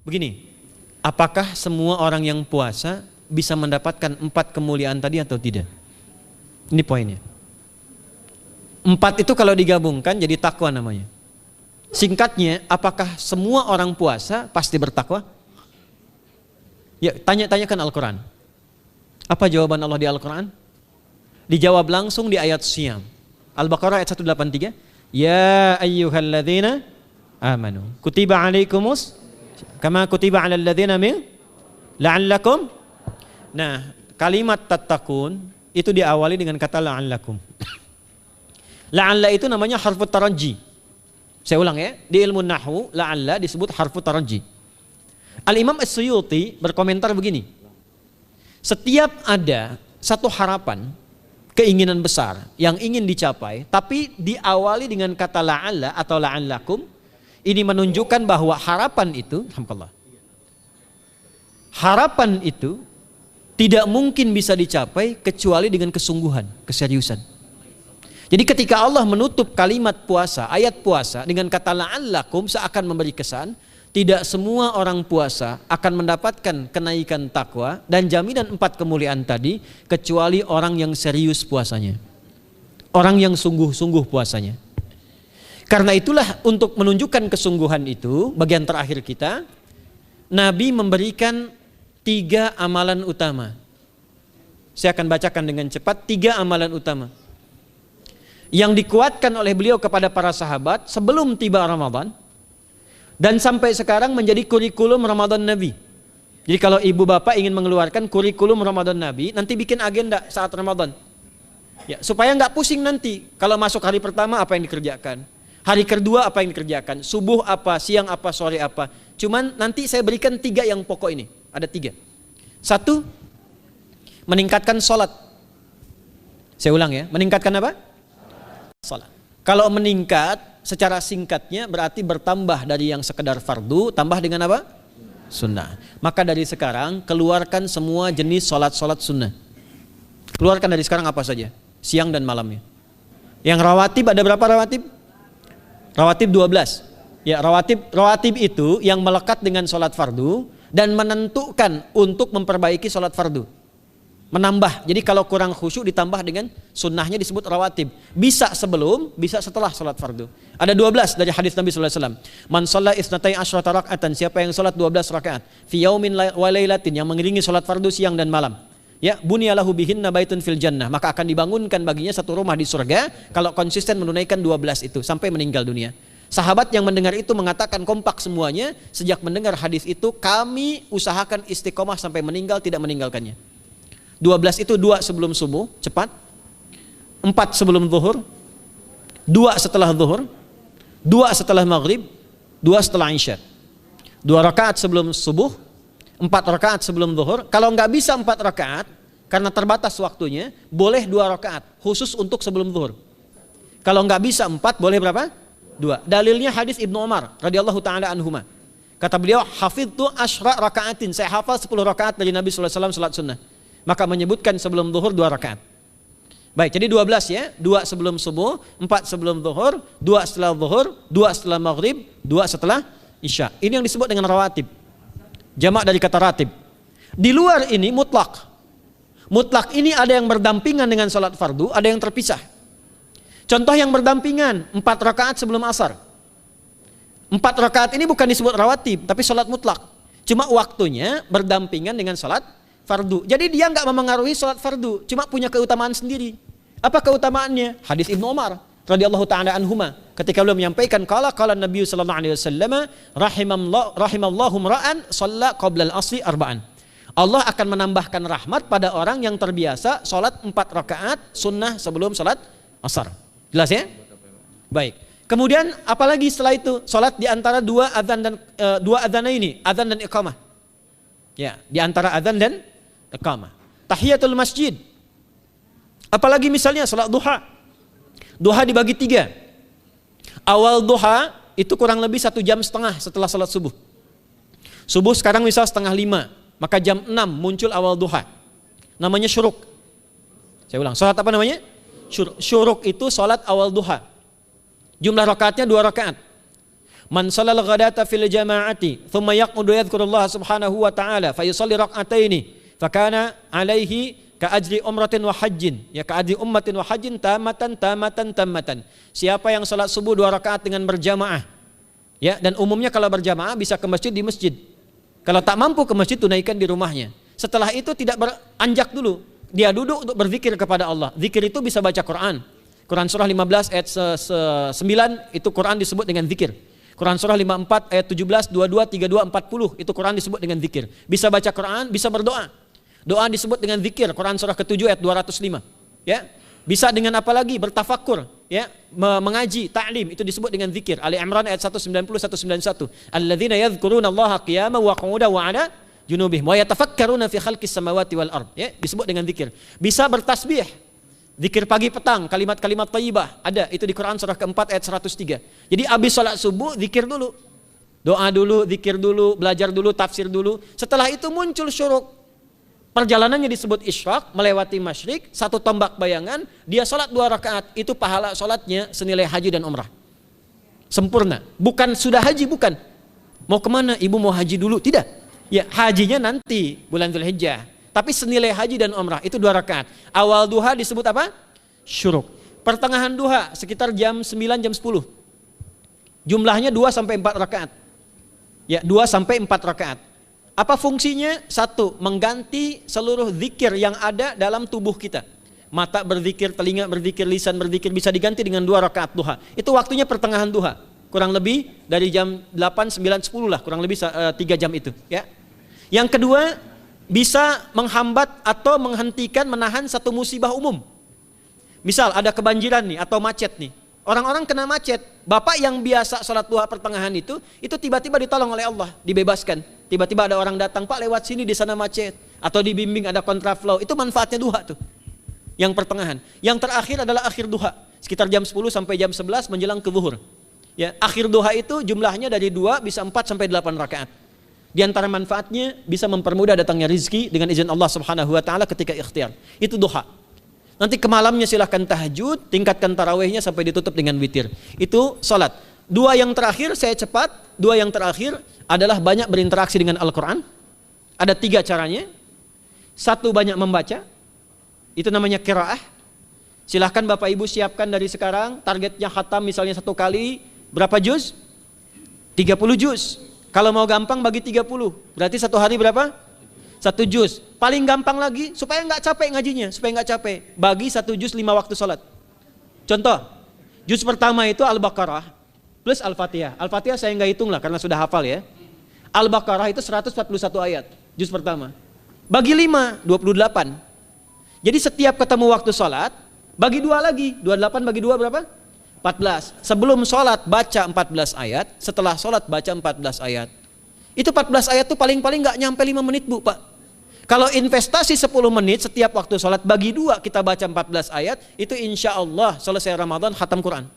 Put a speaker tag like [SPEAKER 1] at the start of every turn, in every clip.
[SPEAKER 1] Begini, apakah semua orang yang puasa bisa mendapatkan 4 kemuliaan tadi atau tidak? Ini poinnya. 4 itu kalau digabungkan jadi takwa namanya. Singkatnya, apakah semua orang puasa pasti bertakwa? Ya, tanyakan Al-Quran. Apa jawaban Allah di Al-Quran? Dijawab langsung di ayat Siyam. Al-Baqarah ayat 183. Ya ayyuhalladzina amanu kutiba alaikumus kama kutiba alal ladzina min la'allakum. Nah, kalimat tattaqun itu diawali dengan kata la'allakum. La'alla itu namanya harfu taraji. Saya ulang ya, di ilmu nahwu la'alla disebut harfu taraji. Al-Imam As-Suyuti berkomentar begini. Setiap ada satu harapan, keinginan besar yang ingin dicapai, tapi diawali dengan kata la'alla atau la'allakum, ini menunjukkan bahwa harapan itu, alhamdulillah, harapan itu tidak mungkin bisa dicapai kecuali dengan kesungguhan, keseriusan. Jadi ketika Allah menutup kalimat puasa, ayat puasa dengan kata la'allakum, seakan memberi kesan tidak semua orang puasa akan mendapatkan kenaikan takwa dan jaminan 4 kemuliaan tadi kecuali orang yang serius puasanya, orang yang sungguh-sungguh puasanya. Karena itulah untuk menunjukkan kesungguhan itu, bagian terakhir kita, Nabi memberikan 3 amalan utama. Saya akan bacakan dengan cepat 3 amalan utama yang dikuatkan oleh beliau kepada para sahabat sebelum tiba Ramadan dan sampai sekarang menjadi kurikulum Ramadan Nabi. Jadi kalau ibu bapak ingin mengeluarkan kurikulum Ramadan Nabi, nanti bikin agenda saat Ramadan ya, supaya nggak pusing nanti kalau masuk hari pertama apa yang dikerjakan, hari kedua apa yang dikerjakan, subuh apa, siang apa, sore apa. Cuman nanti saya berikan 3 yang pokok ini. Ada 3. 1, meningkatkan sholat. Saya ulang ya, meningkatkan apa? Salat. Kalau meningkat secara singkatnya berarti bertambah dari yang sekedar fardu tambah dengan apa? Sunnah. Maka dari sekarang keluarkan semua jenis salat-salat sunnah. Keluarkan dari sekarang apa saja, siang dan malamnya. Yang rawatib ada berapa rawatib? Rawatib 12. Ya, rawatib itu yang melekat dengan salat fardu dan menentukan untuk memperbaiki salat fardu. Menambah, jadi kalau kurang khusyuk ditambah dengan sunnahnya disebut rawatib. Bisa sebelum, bisa setelah sholat fardu. Ada 12 dari hadis Nabi SAW. Man shalla isnatai asyrata raka'atan, siapa yang sholat 12 rakaat fi yaumin wa lailatin, yang mengiringi sholat fardu siang dan malam, ya, bunyalahu bihinna baitun fil jannah, maka akan dibangunkan baginya satu rumah di surga kalau konsisten menunaikan 12 itu sampai meninggal dunia. Sahabat yang mendengar itu mengatakan kompak semuanya, sejak mendengar hadis itu kami usahakan istiqomah sampai meninggal tidak meninggalkannya. 12 itu 2 sebelum subuh, cepat. 4 sebelum zuhur, 2 setelah zuhur, 2 setelah maghrib, 2 setelah isya. 2 rakaat sebelum subuh, 4 rakaat sebelum zuhur. Kalau nggak bisa 4 rakaat karena terbatas waktunya, boleh 2 rakaat khusus untuk sebelum zuhur. Kalau nggak bisa 4, boleh berapa? 2. Dalilnya hadis Ibnu Umar radhiyallahu taala anhuma. Kata beliau, hafidtu asyra rakaatin, saya hafal 10 rakaat dari Nabi sallallahu alaihi wasallam salat sunnah. Maka menyebutkan sebelum zuhur 2 rakaat. Baik, jadi 12 ya, 2 sebelum subuh, 4 sebelum zuhur, 2 setelah zuhur, 2 setelah maghrib, 2 setelah isya. Ini yang disebut dengan rawatib. Jamak dari kata ratib. Di luar ini mutlak. Mutlak ini ada yang berdampingan dengan salat fardu, ada yang terpisah. Contoh yang berdampingan, 4 rakaat sebelum asar. 4 rakaat ini bukan disebut rawatib, tapi salat mutlak. Cuma waktunya berdampingan dengan salat fardu. Jadi dia nggak memengaruhi sholat fardu, cuma punya keutamaan sendiri. Apa keutamaannya? Hadis Ibnu Umar radhiyallahu taala anhuma, ketika beliau menyampaikan qala Nabi sallallahu alaihi wasallam rahimallahu ra'an shalla qabla al-asri arba'an. Allah akan menambahkan rahmat pada orang yang terbiasa sholat 4 rakaat sunnah sebelum sholat asar. Jelas ya? Baik. Kemudian apalagi setelah itu? Sholat di antara 2 adzan dan 2 adzan ini, adzan dan iqamah. Ya, di antara adzan dan iqamah. Tahiyatul masjid. Apalagi misalnya salat duha. Duha dibagi 3. Awal duha itu kurang lebih 1,5 jam setelah salat subuh. Subuh sekarang misal 4:30, maka jam 6 muncul awal duha. Namanya syuruk. Saya ulang, salat apa namanya? Syuruk itu salat awal duha. Jumlah rakaatnya 2 rakaat. Man shalal ghadata fil jama'ati thumma yaqudu yadhkurullah subhanahu wa ta'ala fa yusalli rak'ataini fakana alaihi ka ajri umratin wa hajjin, ya ka ajri ummatin wa hajjin tamatan. Siapa yang salat subuh 2 rakaat dengan berjamaah, ya, dan umumnya kalau berjamaah bisa ke masjid di masjid. Kalau tak mampu ke masjid, tunaikan di rumahnya. Setelah itu tidak beranjak dulu, dia duduk untuk berzikir kepada Allah. Zikir itu bisa baca Quran. Quran surah 15 ayat 9 itu Quran disebut dengan zikir. Quran surah 54 ayat 17, 22, 32, 40 itu Quran disebut dengan zikir. Bisa baca Quran, bisa berdoa. Doa disebut dengan zikir. Quran surah ke-7 ayat 205. Ya. Bisa dengan apa lagi? Bertafakur, ya, mengaji, ta'lim, itu disebut dengan zikir. Ali Imran ayat 190 191. Alladzina yadhkuruna Allaha qiyaman wa qu'udan wa 'ala junubihim wa yatafakkaruna fi khalqis samawati wal ard, ya, disebut dengan zikir. Bisa bertasbih. Zikir pagi petang, kalimat-kalimat thayyibah, ada itu di Quran surah ke-4 ayat 103. Jadi habis salat subuh zikir dulu. Doa dulu, zikir dulu, belajar dulu, tafsir dulu. Setelah itu muncul syuruk. Perjalanannya disebut isyraq, melewati masyrik, 1 tombak bayangan, dia salat 2 rakaat, itu pahala salatnya senilai haji dan umrah. Sempurna. Bukan sudah haji, bukan. Mau kemana? Ibu mau haji dulu? Tidak. Ya, hajinya nanti bulan Dzulhijjah. Tapi senilai haji dan umrah itu 2 rakaat. Awal duha disebut apa? Syuruk. Pertengahan duha sekitar jam 9 jam 10. Jumlahnya 2 sampai 4 rakaat. Ya, 2 sampai 4 rakaat. Apa fungsinya? 1, mengganti seluruh zikir yang ada dalam tubuh kita. Mata berzikir, telinga berzikir, lisan berzikir, bisa diganti dengan 2 rakaat duha. Itu waktunya pertengahan duha. Kurang lebih dari jam 8, 9, 10 lah, kurang lebih 3 jam itu, ya. Yang kedua, bisa menghambat atau menghentikan, menahan satu musibah umum. Misal ada kebanjiran nih atau macet nih. Orang-orang kena macet. Bapak yang biasa sholat duha pertengahan itu tiba-tiba ditolong oleh Allah, dibebaskan. Tiba-tiba ada orang datang, Pak lewat sini di sana macet. Atau dibimbing ada kontraflow. Itu manfaatnya duha tuh. Yang pertengahan. Yang terakhir adalah akhir duha. Sekitar jam 10 sampai jam 11 menjelang ke zuhur. Ya, akhir duha itu jumlahnya dari 2 bisa 4 sampai 8 rakaat. Di antara manfaatnya bisa mempermudah datangnya rizki dengan izin Allah Subhanahu wa taala ketika ikhtiar. Itu duha. Nanti ke malamnya silahkan tahajud, tingkatkan tarawihnya sampai ditutup dengan witir. Itu salat. 2 yang terakhir saya cepat, 2 yang terakhir adalah banyak berinteraksi dengan Al-Qur'an. Ada 3 caranya. 1, banyak membaca. Itu namanya qiraah. Silahkan Bapak Ibu siapkan dari sekarang, targetnya khatam misalnya 1 kali berapa juz? 30 juz. Kalau mau gampang bagi 30, berarti 1 hari berapa? 1 juz. Paling gampang lagi, supaya nggak capek ngajinya, supaya nggak capek, bagi 1 juz 5 waktu sholat. Contoh, juz pertama itu Al-Baqarah plus Al-Fatihah. Al-Fatihah saya nggak hitung lah karena sudah hafal ya. Al-Baqarah itu 141 ayat, juz pertama. Bagi 5, 28. Jadi setiap ketemu waktu sholat, bagi 2 lagi, 28 bagi 2 berapa? 14. Sebelum sholat baca 14 ayat, setelah sholat baca 14 ayat. Itu 14 ayat tuh paling-paling gak nyampe 5 menit Bu Pak. Kalau investasi 10 menit setiap waktu sholat, bagi 2 kita baca 14 ayat, itu insya Allah selesai Ramadan khatam Quran.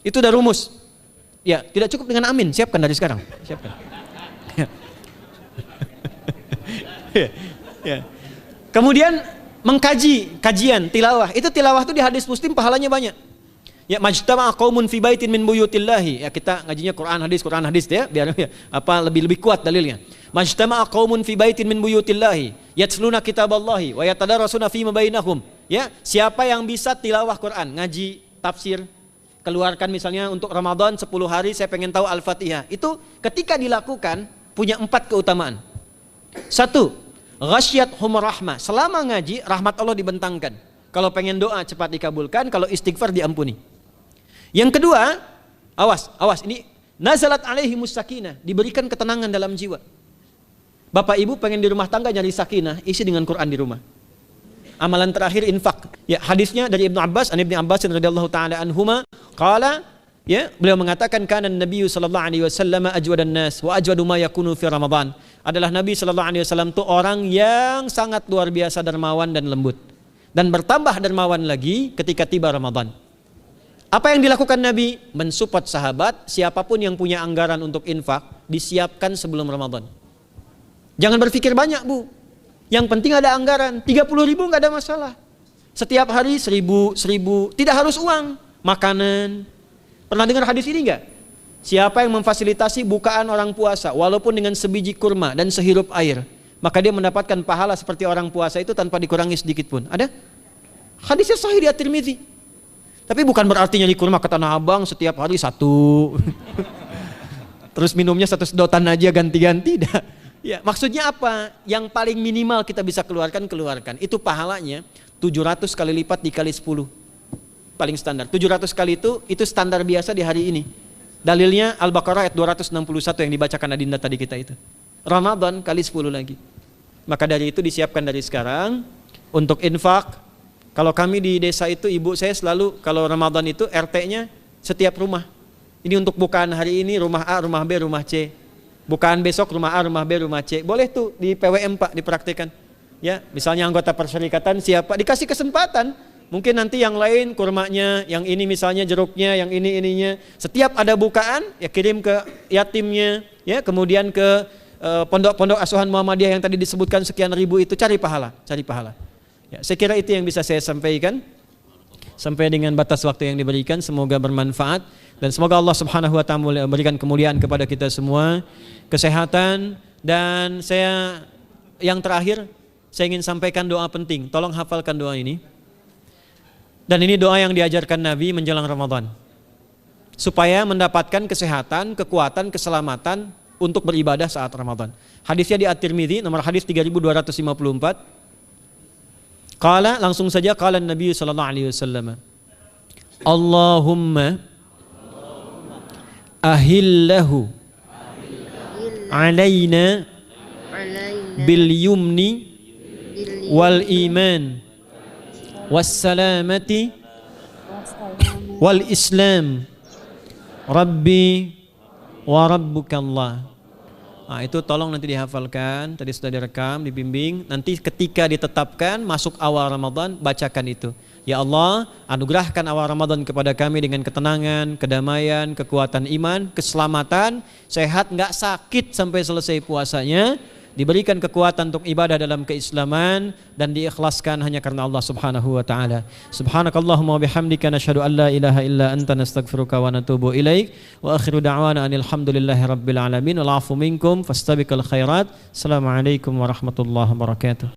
[SPEAKER 1] Itu udah rumus. Ya, tidak cukup dengan amin, siapkan dari sekarang. Siapkan. Ya. Kemudian mengkaji, kajian, tilawah. Itu tilawah itu di hadis Muslim pahalanya banyak. Ya, majtama'a qaumun fi baitin min buyutillahi. Ya, kita ngajinya Quran hadis ya, biar ya, lebih kuat dalilnya. Majtama'a qaumun fi baitin min buyutillahi yatluna kitaballahi wa yatadarasuna fima bainahum. Ya, siapa yang bisa tilawah Quran, ngaji, tafsir, keluarkan misalnya untuk Ramadan 10 hari saya pengen tahu Al-Fatihah. Itu ketika dilakukan punya 4 keutamaan. 1, ghasyiyatuhum rahmah. Selama ngaji rahmat Allah dibentangkan. Kalau pengen doa cepat dikabulkan, kalau istighfar diampuni. Yang kedua, awas ini nazalat alaihimus sakinah, diberikan ketenangan dalam jiwa. Bapak Ibu pengen di rumah tangga nyari sakinah, isi dengan Quran di rumah. Amalan terakhir infak. Ya, hadisnya dari Ibnu Abbas, Ibnu Abbas radhiyallahu taala anhuma, qala, ya, beliau mengatakan kana Nabi sallallahu alaihi wasallam ajwadan nas wa ajwadu ma yakunu fi Ramadan. Adalah Nabi sallallahu alaihi wasallam itu orang yang sangat luar biasa dermawan dan lembut. Dan bertambah dermawan lagi ketika tiba Ramadan. Apa yang dilakukan Nabi? Mensupport sahabat, siapapun yang punya anggaran untuk infak, disiapkan sebelum Ramadan. Jangan berpikir banyak Bu. Yang penting ada anggaran, 30.000 nggak ada masalah. Setiap hari 1.000, tidak harus uang, makanan. Pernah dengar hadis ini nggak? Siapa yang memfasilitasi bukaan orang puasa walaupun dengan sebiji kurma dan sehirup air, maka dia mendapatkan pahala seperti orang puasa itu tanpa dikurangi sedikit pun. Ada? Hadisnya sahih di At-Tirmidzi. Tapi bukan berarti nyari kurma ke Tanah Abang setiap hari satu. Terus minumnya satu sedotan aja ganti-ganti. Ya, maksudnya apa? Yang paling minimal kita bisa keluarkan. Itu pahalanya 700 kali lipat dikali 10. Paling standar. 700 kali itu standar biasa di hari ini. Dalilnya Al-Baqarah ayat 261 yang dibacakan Adinda tadi kita itu. Ramadan kali 10 lagi. Maka dari itu disiapkan dari sekarang untuk infak. Kalau kami di desa itu, ibu saya selalu kalau Ramadan itu RT-nya setiap rumah. Ini untuk bukaan hari ini rumah A, rumah B, rumah C. Bukaan besok rumah A, rumah B, rumah C. Boleh tuh di PWM Pak dipraktikkan. Ya, misalnya anggota perserikatan siapa dikasih kesempatan. Mungkin nanti yang lain kurmanya, yang ini misalnya jeruknya, yang ini ininya. Setiap ada bukaan ya kirim ke yatimnya, ya kemudian ke pondok-pondok asuhan Muhammadiyah yang tadi disebutkan sekian ribu itu, cari pahala. Ya, saya kira itu yang bisa saya sampaikan sampai dengan batas waktu yang diberikan. Semoga bermanfaat dan semoga Allah Subhanahu wa taala memberikan kemuliaan kepada kita semua, kesehatan. Dan saya yang terakhir saya ingin sampaikan doa penting. Tolong hafalkan doa ini. Dan ini doa yang diajarkan Nabi menjelang Ramadan supaya mendapatkan kesehatan, kekuatan, keselamatan untuk beribadah saat Ramadan. Hadisnya di At-Tirmidzi nomor hadis 3254. Qala, langsung saja qala Nabi sallallahu alaihi wasallam. Allahumma ahillahu alaina bil yumni wal iman was salamati wal islam rabbi wa rabbukallah. Nah, itu tolong nanti dihafalkan, tadi sudah direkam, dibimbing. Nanti ketika ditetapkan masuk awal Ramadan, bacakan itu. Ya Allah, anugerahkan awal Ramadan kepada kami dengan ketenangan, kedamaian, kekuatan iman, keselamatan, sehat, enggak sakit sampai selesai puasanya, diberikan kekuatan untuk ibadah dalam keislaman dan diikhlaskan hanya karena Allah Subhanahu wa taala. Subhanakallahumma wa bihamdika nasyhadu an la ilaha illa anta nastaghfiruka wa natubu ilaik wa akhiru da'wana anil hamdulillahi rabbil alamin wal 'afu minkum fastabiqul khairat. Assalamualaikum warahmatullahi wabarakatuh.